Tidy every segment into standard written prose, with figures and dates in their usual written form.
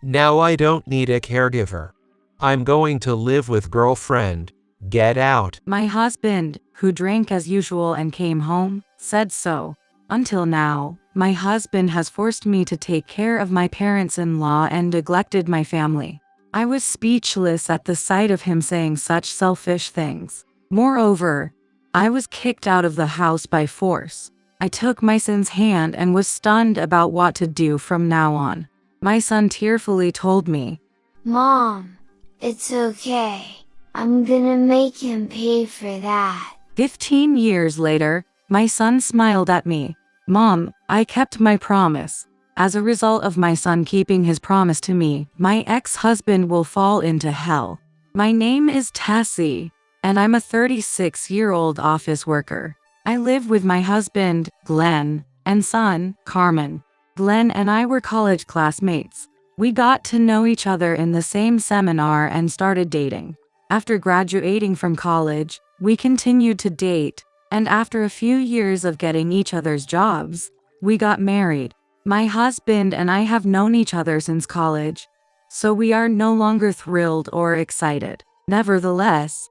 Now I don't need a caregiver. I'm going to live with girlfriend. Get out. My husband, who drank as usual and came home, said so. Until now, my husband has forced me to take care of my parents-in-law and neglected my family. I was speechless at the sight of him saying such selfish things. Moreover, I was kicked out of the house by force. I took my son's hand and was stunned about what to do from now on. My son tearfully told me, "Mom, it's okay. I'm gonna make him pay for that." 15 years later, my son smiled at me. "Mom, I kept my promise." As a result of my son keeping his promise to me, my ex-husband will fall into hell. My name is Tessie, and I'm a 36-year-old office worker. I live with my husband, Glenn, and son, Carmen. Glenn and I were college classmates. We got to know each other in the same seminar and started dating. After graduating from college, we continued to date, and after a few years of getting each other's jobs, we got married. My husband and I have known each other since college, so we are no longer thrilled or excited. Nevertheless,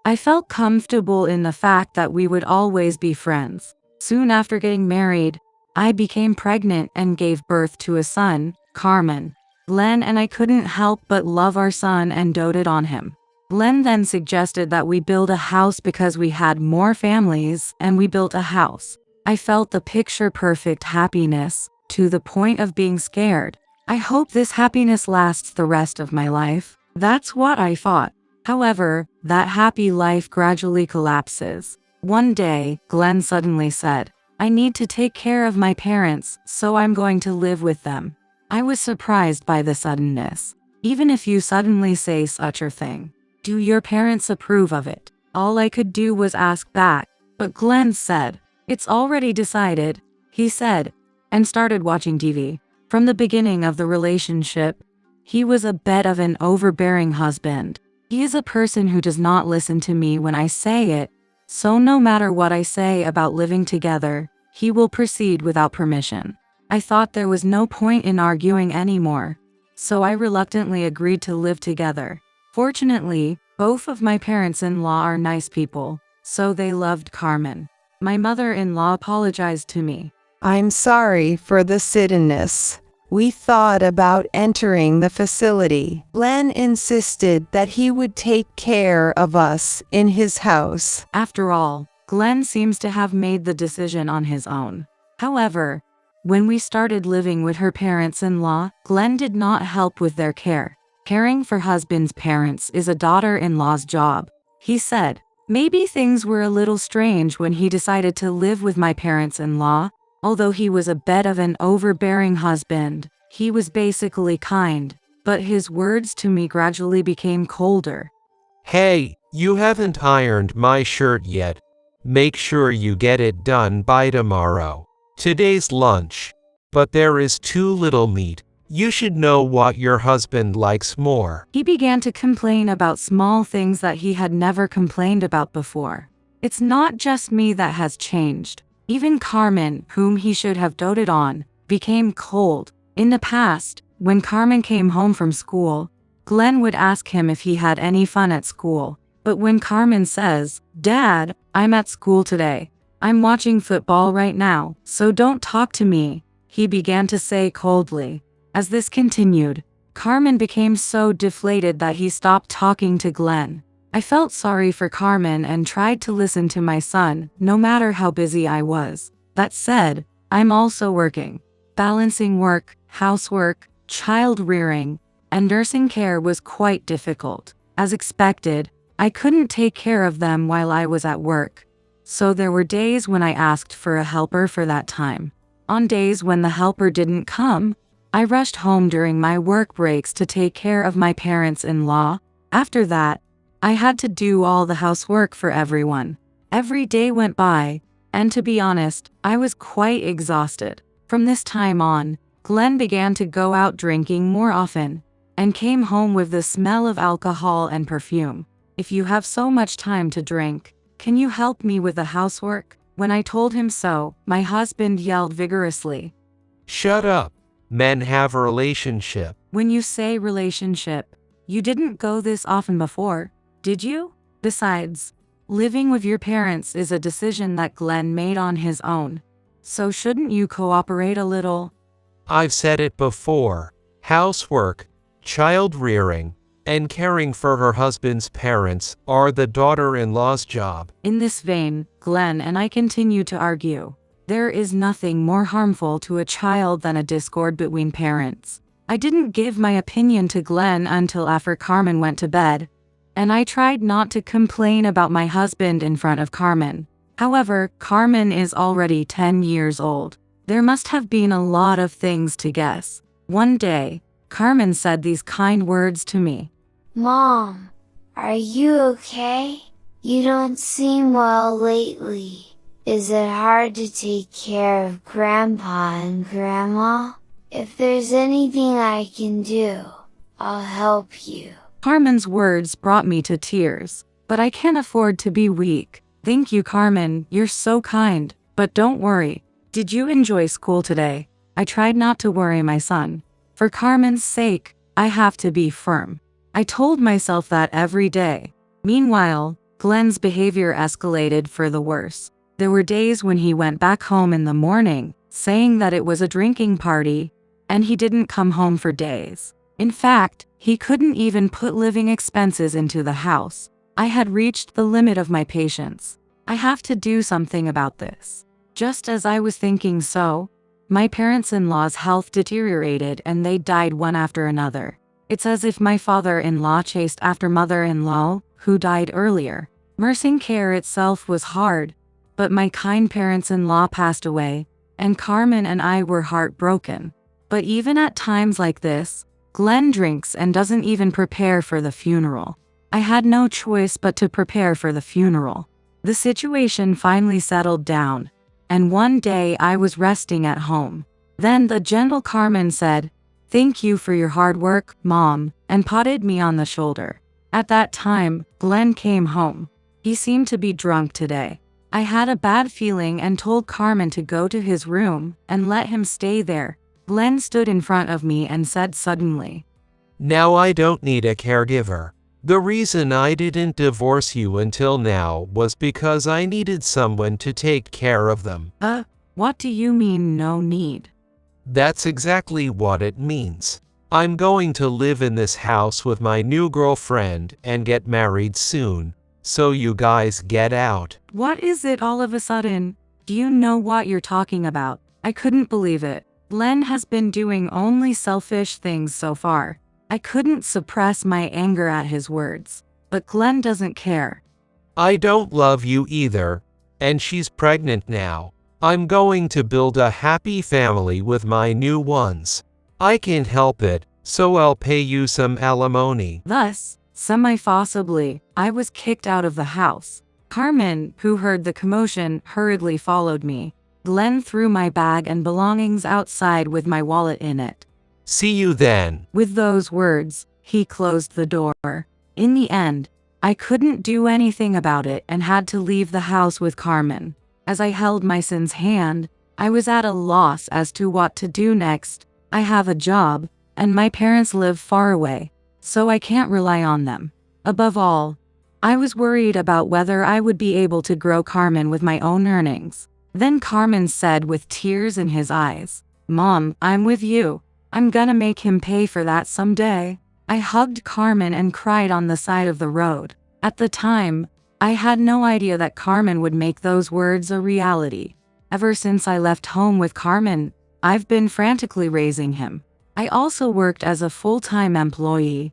I felt comfortable in the fact that we would always be friends. Soon after getting married, I became pregnant and gave birth to a son, Carmen. Glenn and I couldn't help but love our son and doted on him. Glenn then suggested that we build a house because we had more families, and we built a house. I felt the picture-perfect happiness, to the point of being scared. I hope this happiness lasts the rest of my life. That's what I thought. However, that happy life gradually collapses. One day, Glenn suddenly said, "I need to take care of my parents, so I'm going to live with them." I was surprised by the suddenness. Even if you suddenly say such a thing, do your parents approve of it? All I could do was ask back, but Glenn said, "It's already decided," he said, and started watching TV. From the beginning of the relationship, he was a bit of an overbearing husband. He is a person who does not listen to me when I say it, so no matter what I say about living together, he will proceed without permission. I thought there was no point in arguing anymore, so I reluctantly agreed to live together. Fortunately, both of my parents-in-law are nice people, so they loved Carmen. My mother-in-law apologized to me. "I'm sorry for the suddenness. We thought about entering the facility. Glenn insisted that he would take care of us in his house." After all, Glenn seems to have made the decision on his own. However, when we started living with her parents-in-law, Glenn did not help with their care. Caring for husband's parents is a daughter-in-law's job. He said, "Maybe things were a little strange when he decided to live with my parents-in-law. Although he was a bit of an overbearing husband, he was basically kind, but his words to me gradually became colder." Hey, you haven't ironed my shirt yet. Make sure you get it done by tomorrow. Today's lunch. But there is too little meat. You should know what your husband likes more. He began to complain about small things that he had never complained about before. It's not just me that has changed. Even Carmen, whom he should have doted on, became cold. In the past, when Carmen came home from school, Glenn would ask him if he had any fun at school. But when Carmen says, "Dad, I'm at school today. I'm watching football right now, so don't talk to me," he began to say coldly. As this continued, Carmen became so deflated that he stopped talking to Glenn. I felt sorry for Carmen and tried to listen to my son, no matter how busy I was. That said, I'm also working. Balancing work, housework, child rearing, and nursing care was quite difficult. As expected, I couldn't take care of them while I was at work, so there were days when I asked for a helper for that time. On days when the helper didn't come, I rushed home during my work breaks to take care of my parents-in-law. After that, I had to do all the housework for everyone. Every day went by, and to be honest, I was quite exhausted. From this time on, Glenn began to go out drinking more often, and came home with the smell of alcohol and perfume. "If you have so much time to drink, can you help me with the housework?" When I told him so, my husband yelled vigorously, Shut up. Men have a relationship. When you say relationship, you didn't go this often before, did you? Besides, living with your parents is a decision that Glenn made on his own. So shouldn't you cooperate a little? I've said it before. Housework, child rearing, and caring for her husband's parents are the daughter-in-law's job. In this vein, Glenn and I continue to argue. There is nothing more harmful to a child than a discord between parents. I didn't give my opinion to Glenn until after Carmen went to bed, and I tried not to complain about my husband in front of Carmen. However, Carmen is already 10 years old. There must have been a lot of things to guess. One day, Carmen said these kind words to me. Mom, are you okay? You don't seem well lately. Is it hard to take care of Grandpa and Grandma? If there's anything I can do, I'll help you. Carmen's words brought me to tears, but I can't afford to be weak. Thank you, Carmen, you're so kind. But don't worry. Did you enjoy school today? I tried not to worry my son. For Carmen's sake, I have to be firm. I told myself that every day. Meanwhile, Glenn's behavior escalated for the worse. There were days when he went back home in the morning, saying that it was a drinking party, and he didn't come home for days. In fact, he couldn't even put living expenses into the house. I had reached the limit of my patience. I have to do something about this. Just as I was thinking so, my parents-in-law's health deteriorated and they died one after another. It's as if my father-in-law chased after mother-in-law, who died earlier. Nursing care itself was hard, but my kind parents-in-law passed away, and Carmen and I were heartbroken. But even at times like this, Glenn drinks and doesn't even prepare for the funeral. I had no choice but to prepare for the funeral. The situation finally settled down, and one day I was resting at home. Then the gentle Carmen said, "Thank you for your hard work, Mom," and patted me on the shoulder. At that time, Glenn came home. He seemed to be drunk today. I had a bad feeling and told Carmen to go to his room and let him stay there. Glenn stood in front of me and said suddenly, "Now I don't need a caregiver. The reason I didn't divorce you until now was because I needed someone to take care of them." What do you mean no need? That's exactly what it means. I'm going to live in this house with my new girlfriend and get married soon, so you guys get out. What is it all of a sudden? Do you know what you're talking about? I couldn't believe it. Glenn has been doing only selfish things so far. I couldn't suppress my anger at his words. But Glenn doesn't care. I don't love you either, and she's pregnant now. I'm going to build a happy family with my new ones. I can't help it, so I'll pay you some alimony. Thus, semi-forcibly, I was kicked out of the house. Carmen, who heard the commotion, hurriedly followed me. Glenn threw my bag and belongings outside with my wallet in it. See you then. With those words, he closed the door. In the end, I couldn't do anything about it and had to leave the house with Carmen. As I held my son's hand, I was at a loss as to what to do next. I have a job, and my parents live far away, so I can't rely on them. Above all, I was worried about whether I would be able to grow Carmen with my own earnings. Then Carmen said with tears in his eyes, "Mom, I'm with you. I'm gonna make him pay for that someday." I hugged Carmen and cried on the side of the road. At the time, I had no idea that Carmen would make those words a reality. Ever since I left home with Carmen, I've been frantically raising him. I also worked as a full-time employee,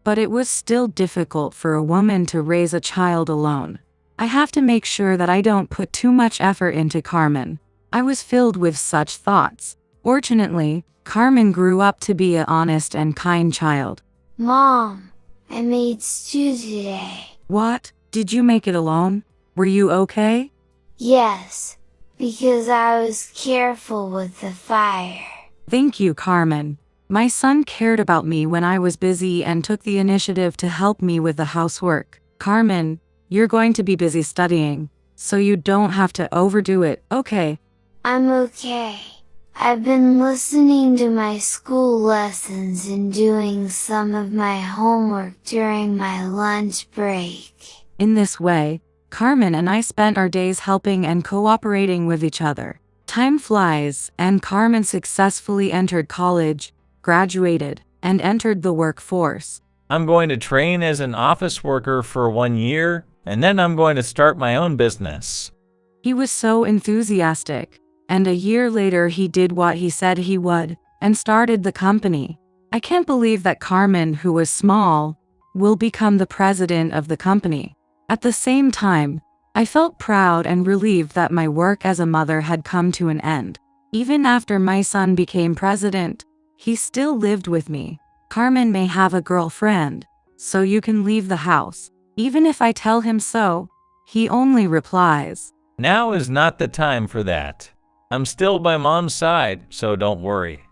but it was still difficult for a woman to raise a child alone. I have to make sure that I don't put too much effort into Carmen. I was filled with such thoughts. Fortunately, Carmen grew up to be an honest and kind child. Mom, I made stew today. What? Did you make it alone? Were you okay? Yes, because I was careful with the fire. Thank you, Carmen. My son cared about me when I was busy and took the initiative to help me with the housework. Carmen, you're going to be busy studying, so you don't have to overdo it, okay? I'm okay. I've been listening to my school lessons and doing some of my homework during my lunch break. In this way, Carmen and I spent our days helping and cooperating with each other. Time flies, and Carmen successfully entered college, graduated, and entered the workforce. I'm going to train as an office worker for 1 year, and then I'm going to start my own business. He was so enthusiastic, and a year later he did what he said he would, and started the company. I can't believe that Carmen, who was small, will become the president of the company. At the same time, I felt proud and relieved that my work as a mother had come to an end. Even after my son became president, he still lived with me. Carmen may have a girlfriend, so you can leave the house. Even if I tell him so, he only replies, Now is not the time for that. I'm still by Mom's side, so don't worry.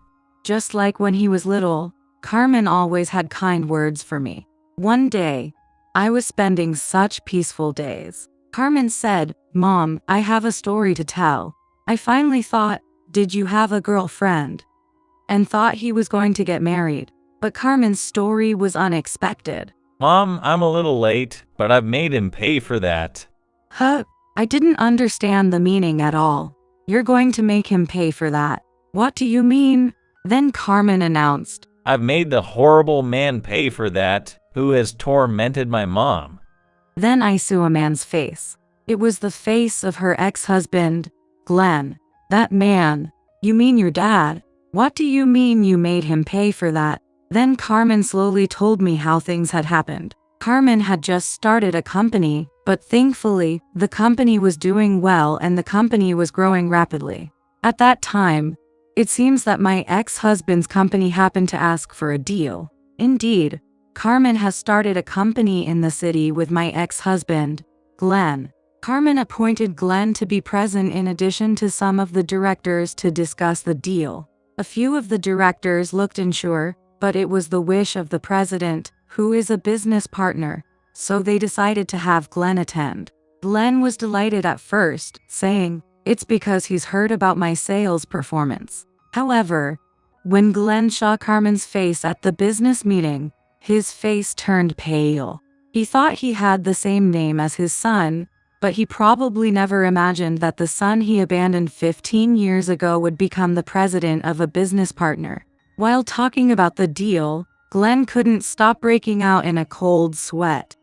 Just like when he was little, Carmen always had kind words for me. One day, I was spending such peaceful days. Carmen said, Mom, I have a story to tell. I finally thought, did you have a girlfriend? And thought he was going to get married. But Carmen's story was unexpected. Mom, I'm a little late, but I've made him pay for that. Huh? I didn't understand the meaning at all. You're going to make him pay for that. What do you mean? Then Carmen announced, I've made the horrible man pay for that, who has tormented my mom. Then I saw a man's face. It was the face of her ex-husband, Glenn. That man. You mean your dad? What do you mean you made him pay for that? Then Carmen slowly told me how things had happened. Carmen had just started a company, but thankfully, the company was doing well and the company was growing rapidly. At that time, it seems that my ex-husband's company happened to ask for a deal. Indeed, Carmen has started a company in the city with my ex-husband, Glenn. Carmen appointed Glenn to be present in addition to some of the directors to discuss the deal. A few of the directors looked unsure, but it was the wish of the president, who is a business partner, so they decided to have Glenn attend. Glenn was delighted at first, saying, It's because he's heard about my sales performance. However, when Glenn saw Carmen's face at the business meeting, his face turned pale. He thought he had the same name as his son, but he probably never imagined that the son he abandoned 15 years ago would become the president of a business partner. While talking about the deal, Glenn couldn't stop breaking out in a cold sweat.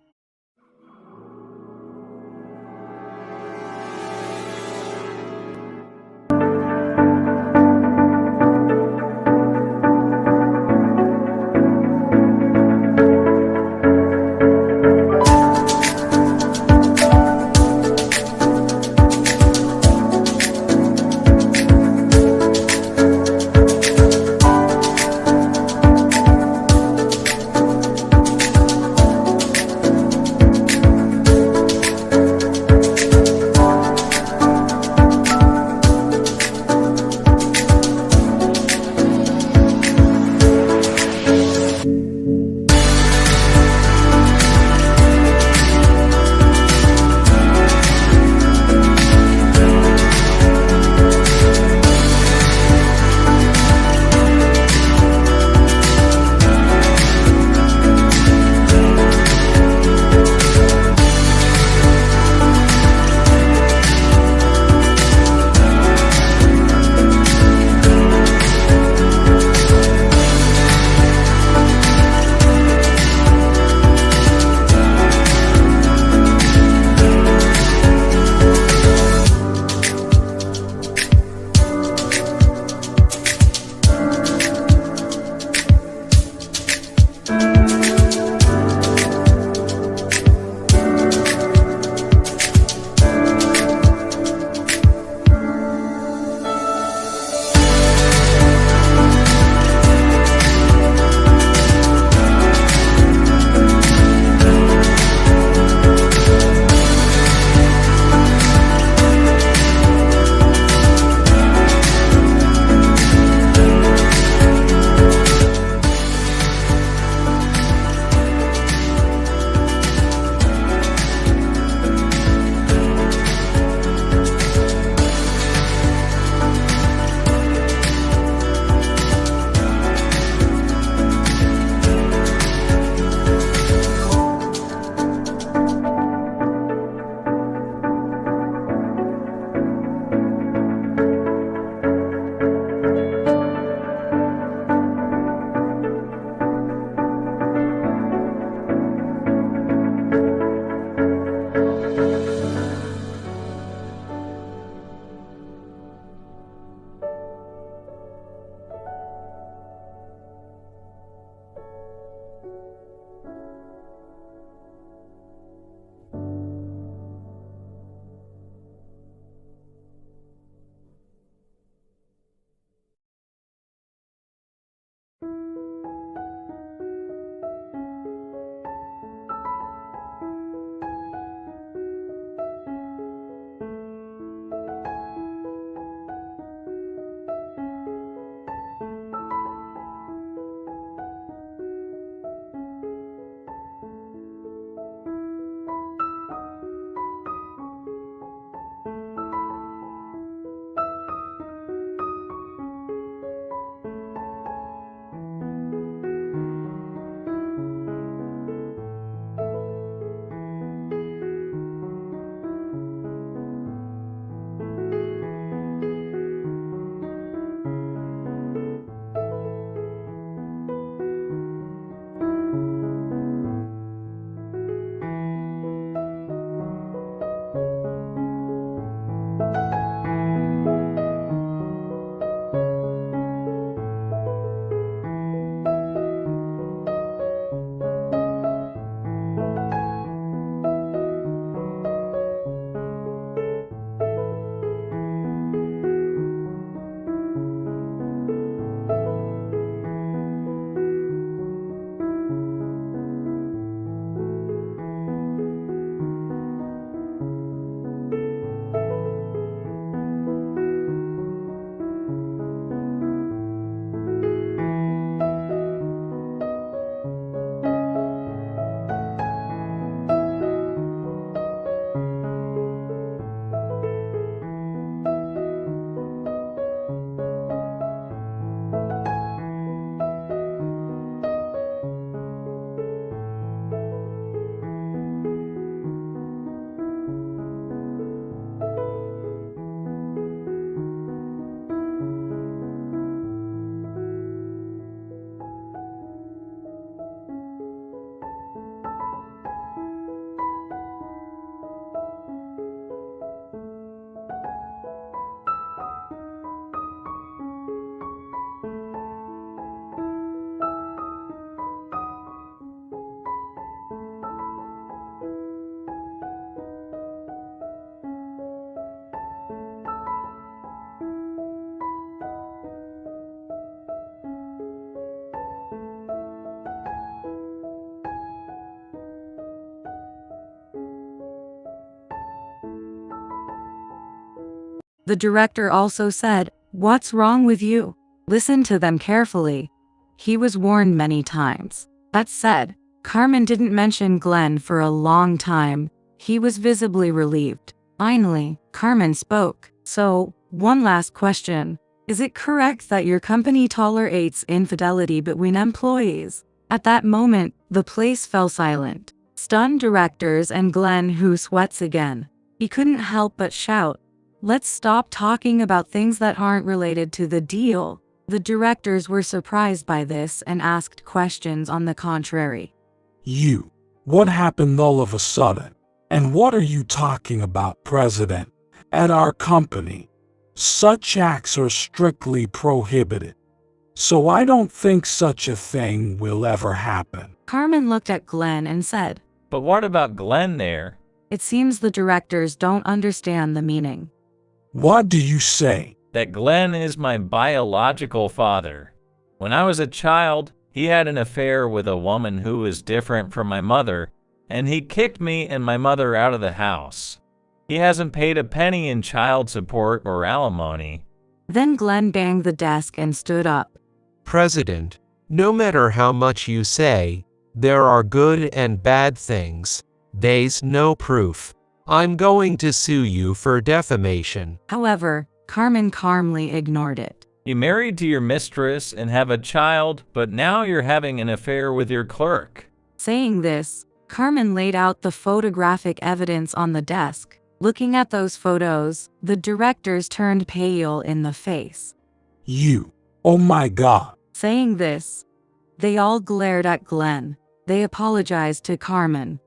The director also said, "What's wrong with you? Listen to them carefully." He was warned many times. That said, Carmen didn't mention Glenn for a long time. He was visibly relieved. Finally, Carmen spoke. "So, one last question. Is it correct that your company tolerates infidelity between employees?" At that moment, the place fell silent. Stunned directors and Glenn, who sweats again. He couldn't help but shout, "Let's stop talking about things that aren't related to the deal." The directors were surprised by this and asked questions on the contrary. What happened all of a sudden? And what are you talking about, President? At our company, such acts are strictly prohibited. So I don't think such a thing will ever happen." Carmen looked at Glenn and said, But what about Glenn there? "It seems the directors don't understand the meaning." "What do you say?" That Glenn is my biological father. When I was a child, he had an affair with a woman who was different from my mother, and he kicked me and my mother out of the house. He hasn't paid a penny in child support or alimony. Then Glenn banged the desk and stood up. President, no matter how much you say, there are good and bad things. There's no proof. I'm going to sue you for defamation. However, Carmen calmly ignored it. You married to your mistress and have a child, but now you're having an affair with your clerk. Saying this, Carmen laid out the photographic evidence on the desk. Looking at those photos, the directors turned pale in the face. Oh my God." Saying this, they all glared at Glenn. They apologized to Carmen.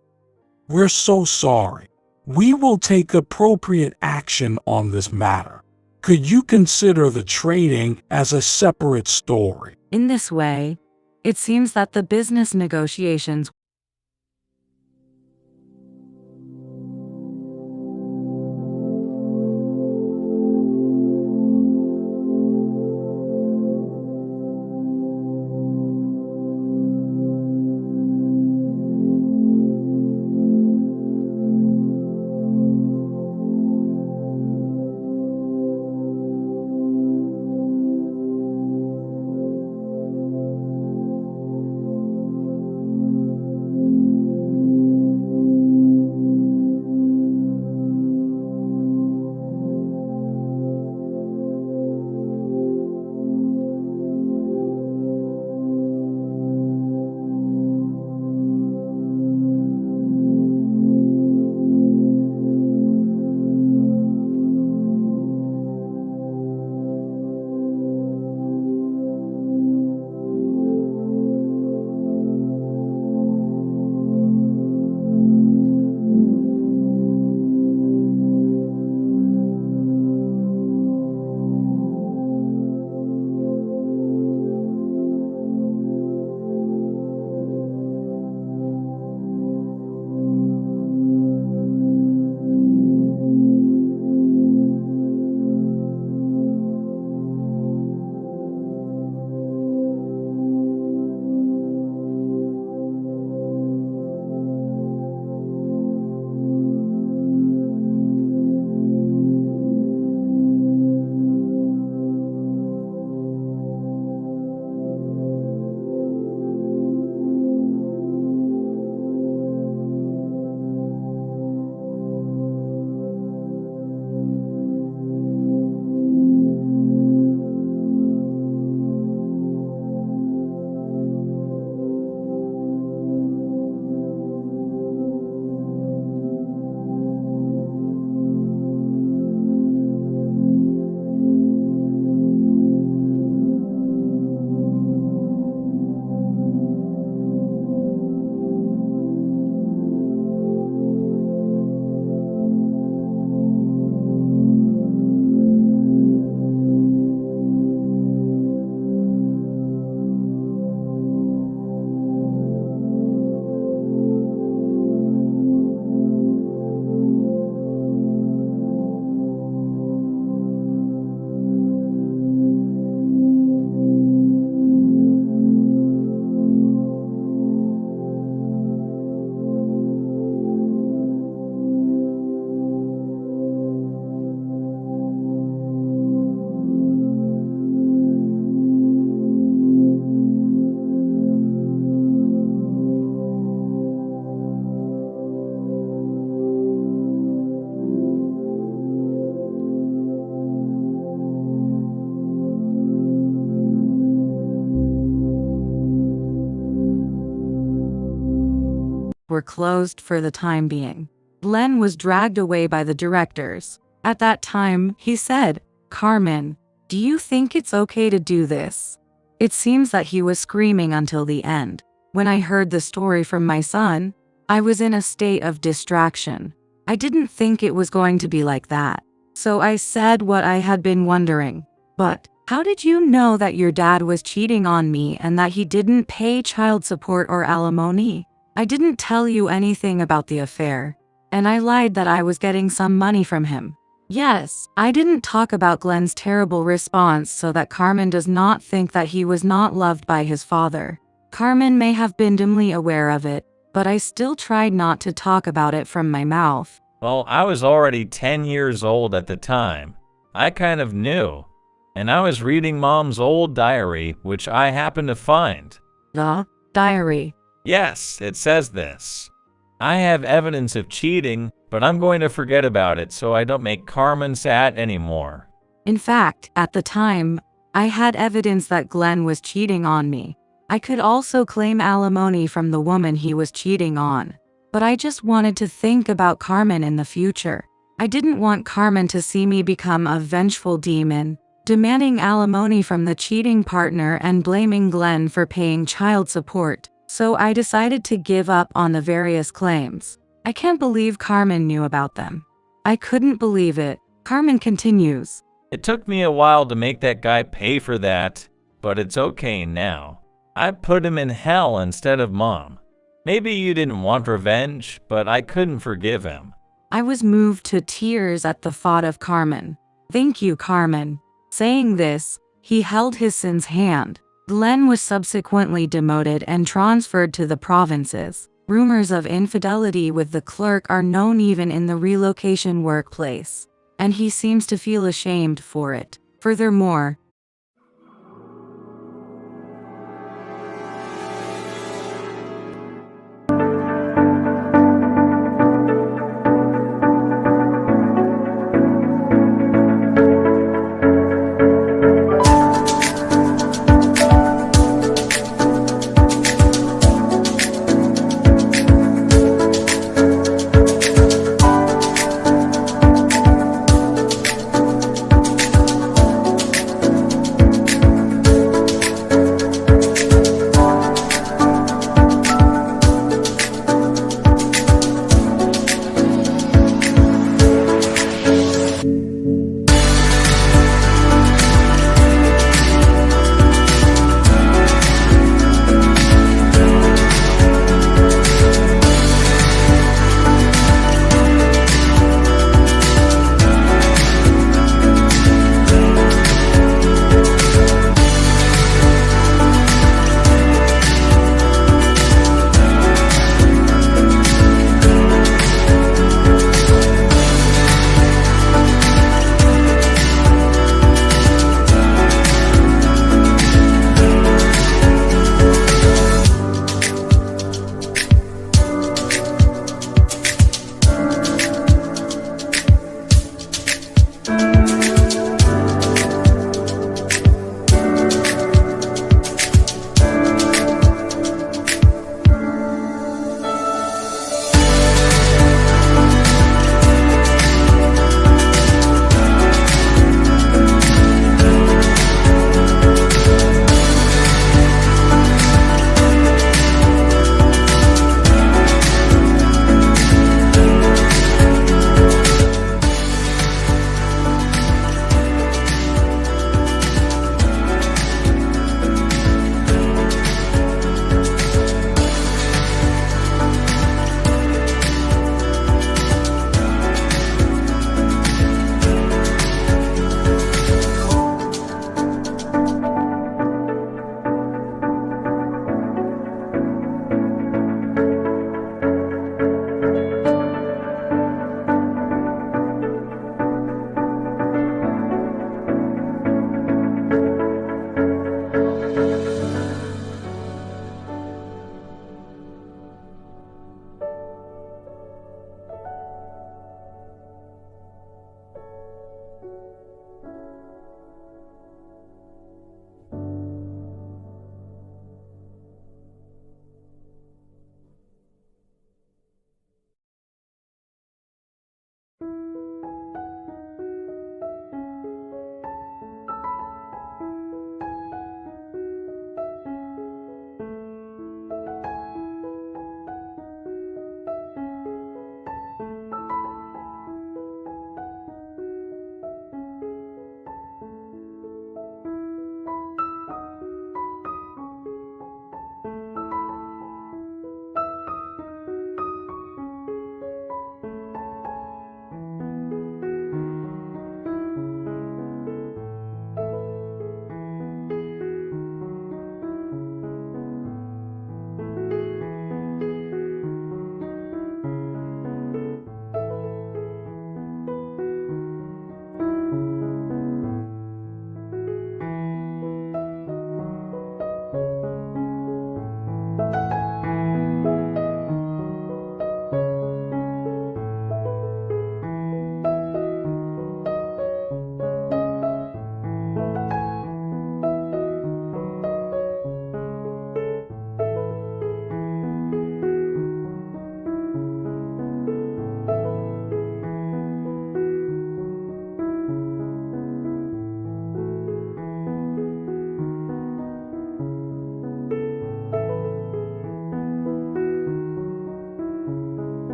"We're so sorry. We will take appropriate action on this matter. Could you consider the trading as a separate story?" In this way, it seems that the business negotiations were closed for the time being. Glenn was dragged away by the directors. At that time, he said, "Carmen, do you think it's okay to do this?" It seems that he was screaming until the end. When I heard the story from my son, I was in a state of distraction. I didn't think it was going to be like that. So I said what I had been wondering. "But how did you know that your dad was cheating on me and that he didn't pay child support or alimony?" "I didn't tell you anything about the affair. And I lied that I was getting some money from him." Yes, I didn't talk about Glenn's terrible response so that Carmen does not think that he was not loved by his father. Carmen may have been dimly aware of it, but I still tried not to talk about it from my mouth. Well, I was already 10 years old at the time. I kind of knew. And I was reading Mom's old diary, which I happened to find. The diary. Yes, it says this. "I have evidence of cheating, but I'm going to forget about it so I don't make Carmen sad anymore." In fact, at the time, I had evidence that Glenn was cheating on me. I could also claim alimony from the woman he was cheating on. But I just wanted to think about Carmen in the future. I didn't want Carmen to see me become a vengeful demon, demanding alimony from the cheating partner and blaming Glenn for paying child support. So I decided to give up on the various claims. I can't believe Carmen knew about them. I couldn't believe it. Carmen continues. "It took me a while to make that guy pay for that, but it's okay now. I put him in hell instead of Mom. Maybe you didn't want revenge, but I couldn't forgive him." I was moved to tears at the thought of Carmen. "Thank you, Carmen." Saying this, he held his son's hand. Glenn was subsequently demoted and transferred to the provinces. Rumors of infidelity with the clerk are known even in the relocation workplace, and he seems to feel ashamed for it. Furthermore,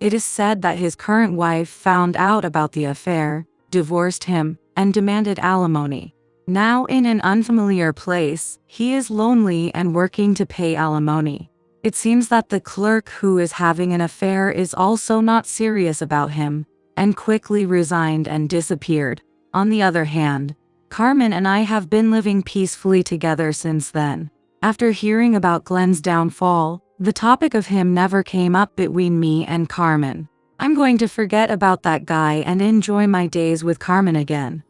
It is said that his current wife found out about the affair, divorced him, and demanded alimony. Now in an unfamiliar place, he is lonely and working to pay alimony. It seems that the clerk who is having an affair is also not serious about him, and quickly resigned and disappeared. On the other hand, Carmen and I have been living peacefully together since then. After hearing about Glenn's downfall, the topic of him never came up between me and Carmen. I'm going to forget about that guy and enjoy my days with Carmen again.